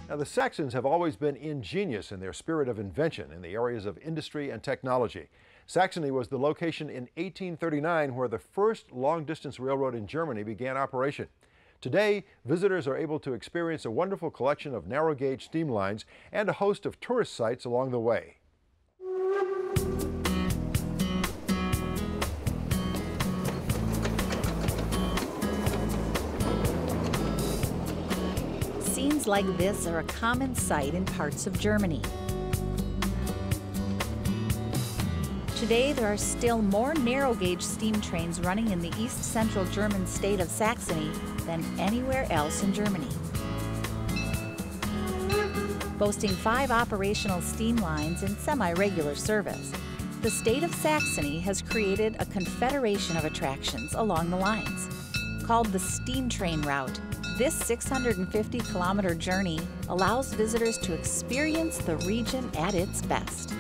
Now, the Saxons have always been ingenious in their spirit of invention in the areas of industry and technology. Saxony was the location in 1839 where the first long-distance railroad in Germany began operation. Today, visitors are able to experience a wonderful collection of narrow-gauge steam lines and a host of tourist sites along the way. Scenes like this are a common sight in parts of Germany. Today, there are still more narrow-gauge steam trains running in the east-central German state of Saxony than anywhere else in Germany. Boasting 5 operational steam lines in semi-regular service, the state of Saxony has created a confederation of attractions along the lines. Called the steam train route, this 650-kilometer journey allows visitors to experience the region at its best.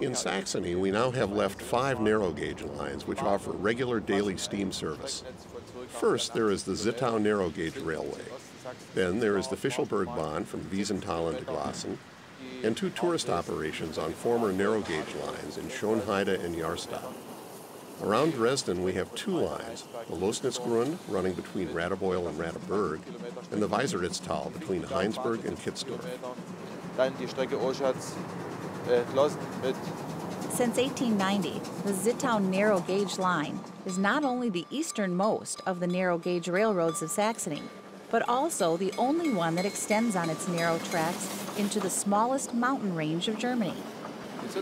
In Saxony, we now have left 5 narrow-gauge lines which offer regular daily steam service. First, there is the Zittau narrow-gauge railway. Then there is the Fischlbergbahn from Wiesenthal to Glassen, and 2 tourist operations on former narrow-gauge lines in Schönheide and Jarstadt. Around Dresden, we have 2 lines, the Losnitzgrund running between Radebeul and Radeberg, and the Weiseritztal between Heinsberg and Kitzdorf. Since 1890, the Zittau narrow-gauge line is not only the easternmost of the narrow-gauge railroads of Saxony, but also the only one that extends on its narrow tracks into the smallest mountain range of Germany. The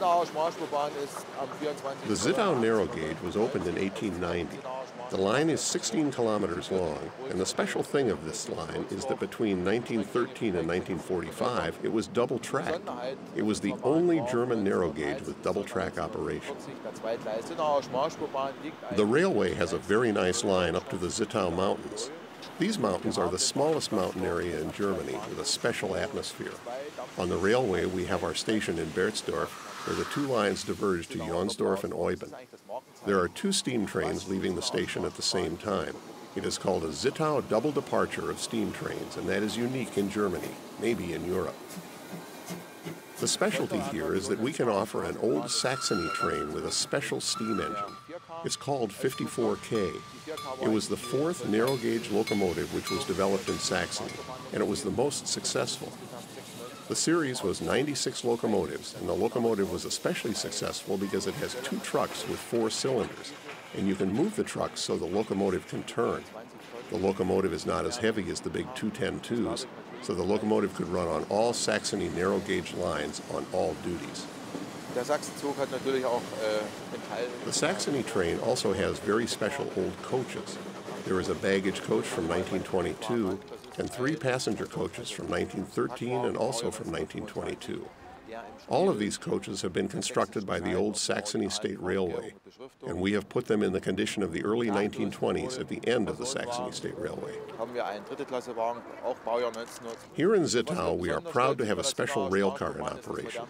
Zittau narrow gauge was opened in 1890. The line is 16 kilometers long, and the special thing of this line is that between 1913 and 1945, it was double-tracked. It was the only German narrow gauge with double-track operation. The railway has a very nice line up to the Zittau Mountains. These mountains are the smallest mountain area in Germany with a special atmosphere. On the railway, we have our station in Berzdorf, where the 2 lines diverge to Jonsdorf and Euben. There are 2 steam trains leaving the station at the same time. It is called a Zittau double departure of steam trains, and that is unique in Germany, maybe in Europe. The specialty here is that we can offer an old Saxony train with a special steam engine. It's called 54K. It was the 4th narrow-gauge locomotive which was developed in Saxony, and it was the most successful. The series was 96 locomotives, and the locomotive was especially successful because it has 2 trucks with 4 cylinders, and you can move the trucks so the locomotive can turn. The locomotive is not as heavy as the big 210-2s, so the locomotive could run on all Saxony narrow-gauge lines on all duties. The Saxony train also has very special old coaches. There is a baggage coach from 1922 and 3 passenger coaches from 1913 and also from 1922. All of these coaches have been constructed by the old Saxony State Railway, and we have put them in the condition of the early 1920s at the end of the Saxony State Railway. Here in Zittau, we are proud to have a special rail car in operation.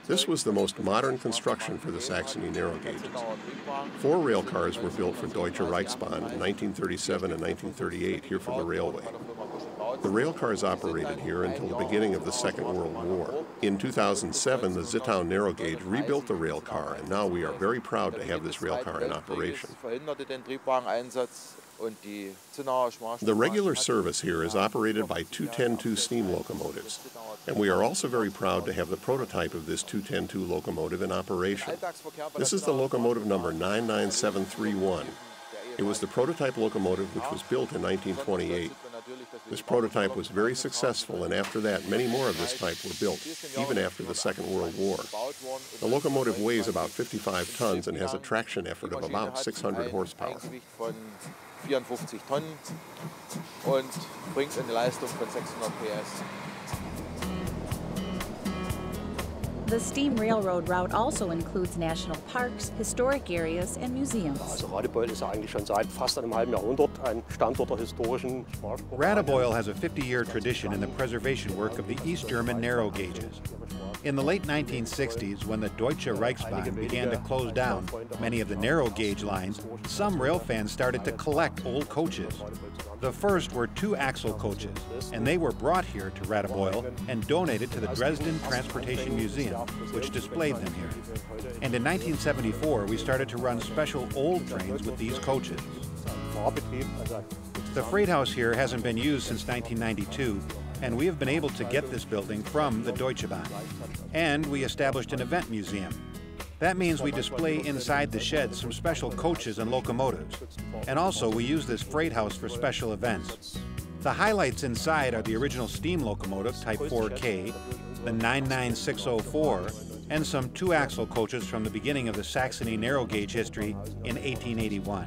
This was the most modern construction for the Saxony narrow gauges. 4 rail cars were built for Deutsche Reichsbahn in 1937 and 1938 here for the railway. The rail cars operated here until the beginning of the Second World War. In 2007, the Zittau narrow gauge rebuilt the rail car, and now we are very proud to have this rail car in operation. The regular service here is operated by 210-2 steam locomotives, and we are also very proud to have the prototype of this 210-2 locomotive in operation. This is the locomotive number 99731. It was the prototype locomotive which was built in 1928. This prototype was very successful, and after that, many more of this type were built, even after the Second World War. The locomotive weighs about 55 tons and has a traction effort of about 600 horsepower. The steam railroad route also includes national parks, historic areas, and museums. Radebeul has a 50-year tradition in the preservation work of the East German narrow gauges. In the late 1960s, when the Deutsche Reichsbahn began to close down many of the narrow gauge lines, some rail fans started to collect old coaches. The first were 2-axle coaches, and they were brought here to Radebeul and donated to the Dresden Transportation Museum, which displayed them here. And in 1974, we started to run special old trains with these coaches. The freight house here hasn't been used since 1992, and we have been able to get this building from the Deutsche Bahn. And we established an event museum. That means we display inside the shed some special coaches and locomotives. And also, we use this freight house for special events. The highlights inside are the original steam locomotive Type 4K, the 99604, and some 2-axle coaches from the beginning of the Saxony narrow gauge history in 1881.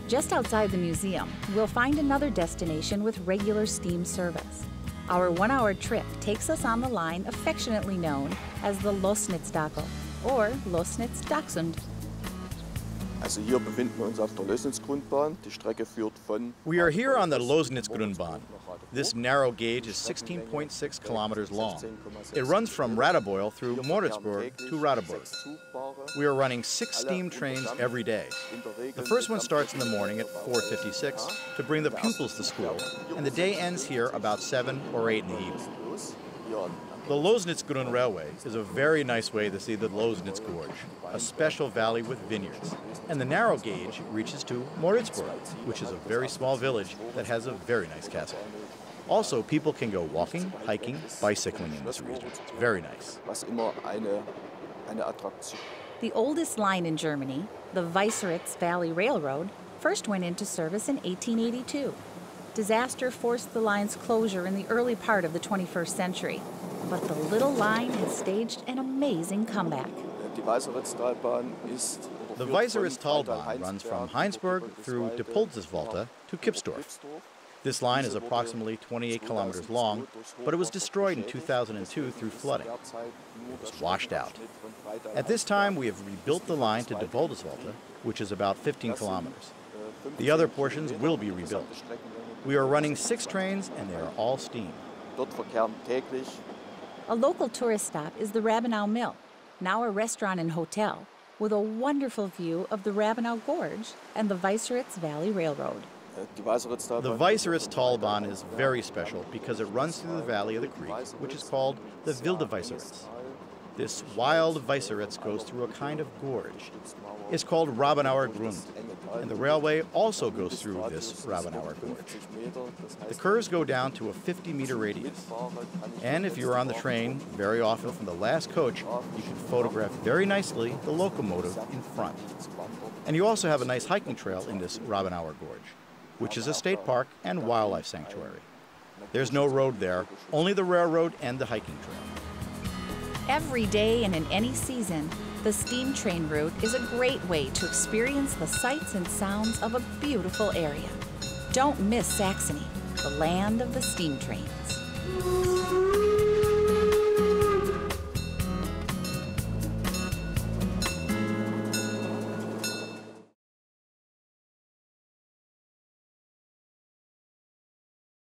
Just outside the museum, we'll find another destination with regular steam service. Our 1-hour trip takes us on the line affectionately known as the Lößnitz-Dackel or Lößnitz-Dachshund. We are here on the Lößnitz-Grundbahn. This narrow gauge is 16.6 kilometers long. It runs from Radebeul through Moritzburg to Radebeul. We are running 6 steam trains every day. The first one starts in the morning at 4:56 to bring the pupils to school, and the day ends here about 7 or 8 in the evening. The Lößnitz-Grün Railway is a very nice way to see the Lößnitz Gorge, a special valley with vineyards. And the narrow gauge reaches to Moritzburg, which is a very small village that has a very nice castle. Also, people can go walking, hiking, bicycling in this region. It's very nice. The oldest line in Germany, the Weißeritz Valley Railroad, first went into service in 1882. Disaster forced the line's closure in the early part of the 21st century, but the little line has staged an amazing comeback. The Weißeritz Talbahn runs from Heinsberg through Depolzeswalde to Kipsdorf. This line is approximately 28 kilometers long, but it was destroyed in 2002 through flooding. It was washed out. At this time, we have rebuilt the line to Depolzeswalde, which is about 15 kilometers. The other portions will be rebuilt. We are running 6 trains, and they are all steam. A local tourist stop is the Rabenau Mill, now a restaurant and hotel, with a wonderful view of the Rabenau Gorge and the Weißeritz Valley Railroad. The Weißeritz Talbahn is very special because it runs through the valley of the creek, which is called the Wilde Weißeritz. This wild Weißeritz goes through a kind of gorge. It's called Rabenauer Grund, and the railway also goes through this Rabenauer Gorge. The curves go down to a 50-meter radius, and if you're on the train, very often from the last coach, you can photograph very nicely the locomotive in front. And you also have a nice hiking trail in this Rabenauer Gorge, which is a state park and wildlife sanctuary. There's no road there, only the railroad and the hiking trail. Every day and in any season, the steam train route is a great way to experience the sights and sounds of a beautiful area. Don't miss Saxony, the land of the steam trains.